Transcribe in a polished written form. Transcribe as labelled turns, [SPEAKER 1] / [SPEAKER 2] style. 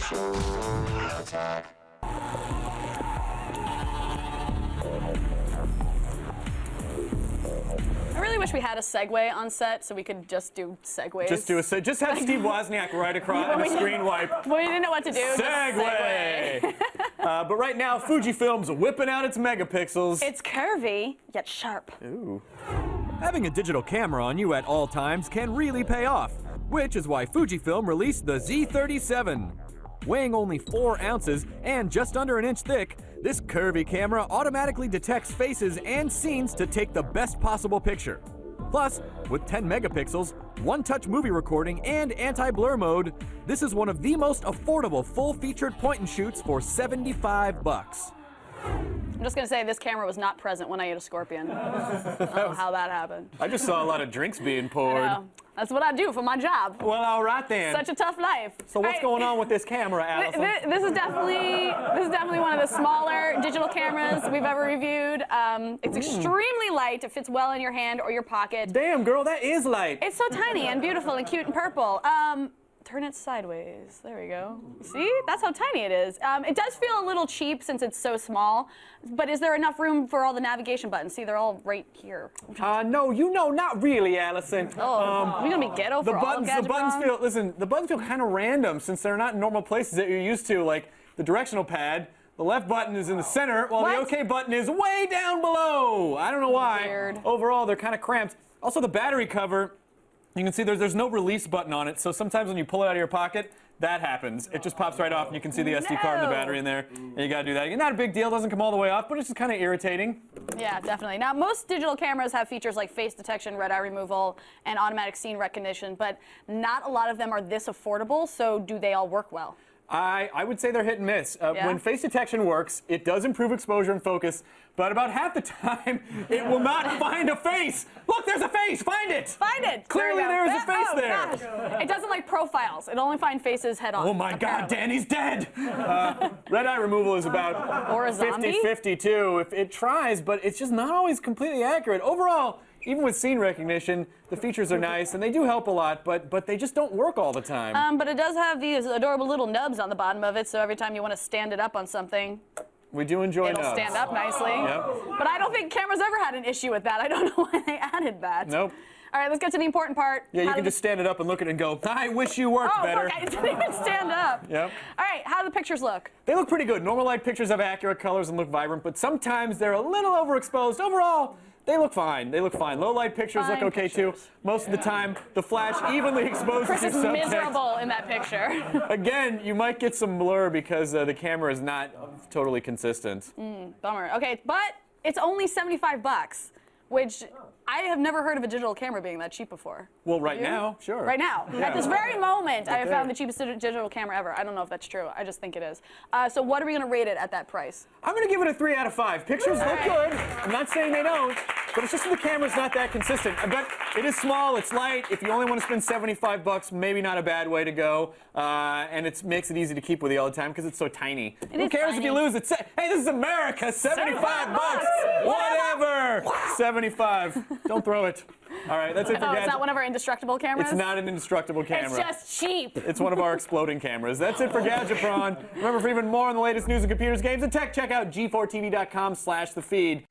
[SPEAKER 1] I really wish we had a Segway on set so we could just do Segways.
[SPEAKER 2] Just have Steve Wozniak right across the screen wipe.
[SPEAKER 1] We didn't know what to do.
[SPEAKER 2] Segway! But right now, Fujifilm's whipping out its megapixels.
[SPEAKER 1] It's curvy, yet sharp.
[SPEAKER 2] Ooh.
[SPEAKER 3] Having a digital camera on you at all times can really pay off, which is why Fujifilm released the Z37. Weighing only 4 ounces and just under an inch thick, this curvy camera automatically detects faces and scenes to take the best possible picture. Plus, with 10 megapixels, one-touch movie recording, and anti-blur mode, this is one of the most affordable full-featured point-and-shoots for $75.
[SPEAKER 1] I'm just gonna say this camera was not present when I ate a scorpion. I don't know how that happened.
[SPEAKER 2] I just saw a lot of drinks being poured.
[SPEAKER 1] That's what I do for my job.
[SPEAKER 2] Well, all right then.
[SPEAKER 1] Such a tough life.
[SPEAKER 2] So what's going on with this camera, Allison?
[SPEAKER 1] This is definitely one of the smaller digital cameras we've ever reviewed. It's extremely light. It fits well in your hand or your pocket.
[SPEAKER 2] Damn, girl, that is light.
[SPEAKER 1] It's so tiny and beautiful and cute and purple. Turn it sideways. There we go. See? That's how tiny it is. It does feel a little cheap since it's so small, but is there enough room for all the navigation buttons? See, they're all right here.
[SPEAKER 2] No, not really, Allison.
[SPEAKER 1] Oh, we're gonna be ghetto for all of
[SPEAKER 2] the buttons feel kind of random since they're not in normal places that you're used to, like the directional pad. The left button is in the center, while the OK button is way down below. I don't know why.
[SPEAKER 1] Weird.
[SPEAKER 2] Overall, they're kind of cramped. Also, the battery cover, you can see there's no release button on it, so sometimes when you pull it out of your pocket, that happens. It just pops right off, and you can see the SD card and the battery in there, and you gotta do that. Not a big deal, doesn't come all the way off, but it's just kind of irritating.
[SPEAKER 1] Yeah, definitely. Now, most digital cameras have features like face detection, red eye removal, and automatic scene recognition, but not a lot of them are this affordable, so do they all work well?
[SPEAKER 2] I would say they're hit and miss. When face detection works, it does improve exposure and focus, but about half the time, it will not find a face. Look, there's a face. Find it.
[SPEAKER 1] Find it.
[SPEAKER 2] Clearly, there's a face there.
[SPEAKER 1] Gosh. It doesn't like profiles. It only finds faces head on.
[SPEAKER 2] Oh my God, Danny's dead. Red eye removal is about 50-50 too. If it tries, but it's just not always completely accurate. Overall, even with scene recognition, the features are nice and they do help a lot, but they just don't work all the time.
[SPEAKER 1] But it does have these adorable little nubs on the bottom of it, so every time you want to stand it up on something,
[SPEAKER 2] we do enjoy
[SPEAKER 1] it'll
[SPEAKER 2] nubs.
[SPEAKER 1] stand up nicely.
[SPEAKER 2] Yep.
[SPEAKER 1] But I don't think cameras ever had an issue with that. I don't know why they added that.
[SPEAKER 2] Nope.
[SPEAKER 1] All right, let's get to the important part.
[SPEAKER 2] Yeah, you can just stand it up and look at it and go, I wish you worked better.
[SPEAKER 1] Look, I didn't even stand up.
[SPEAKER 2] Yep.
[SPEAKER 1] All right, how do the pictures look?
[SPEAKER 2] They look pretty good. Normal light pictures have accurate colors and look vibrant, but sometimes they're a little overexposed. Overall, they look fine. They look fine. Low light pictures look okay too. Most of the time, the flash evenly exposes
[SPEAKER 1] Chris
[SPEAKER 2] your
[SPEAKER 1] is
[SPEAKER 2] subject.
[SPEAKER 1] miserable in that picture.
[SPEAKER 2] Again, you might get some blur because the camera is not totally consistent.
[SPEAKER 1] Bummer. Okay, but it's only $75, which I have never heard of a digital camera being that cheap before.
[SPEAKER 2] Well, right now, sure.
[SPEAKER 1] Right now.
[SPEAKER 2] Yeah.
[SPEAKER 1] At this very moment, I have found the cheapest digital camera ever. I don't know if that's true. I just think it is. So what are we going to rate it at that price?
[SPEAKER 2] I'm going to give it a 3 out of 5. Pictures look good. I'm not saying they don't, but it's just that the camera's not that consistent. But it is small, it's light. If you only want to spend $75, maybe not a bad way to go. And it makes it easy to keep with you all the time because it's so tiny. Who cares if you lose it? Hey, this is America. $75. Whatever. 75. Don't throw it. All right, that's it for Gadget.
[SPEAKER 1] It's not one of our indestructible cameras?
[SPEAKER 2] It's not an indestructible camera.
[SPEAKER 1] It's just cheap.
[SPEAKER 2] It's one of our exploding cameras. That's it for Gadgetron. Remember, for even more on the latest news and computers, games, and tech, check out g4tv.com/thefeed.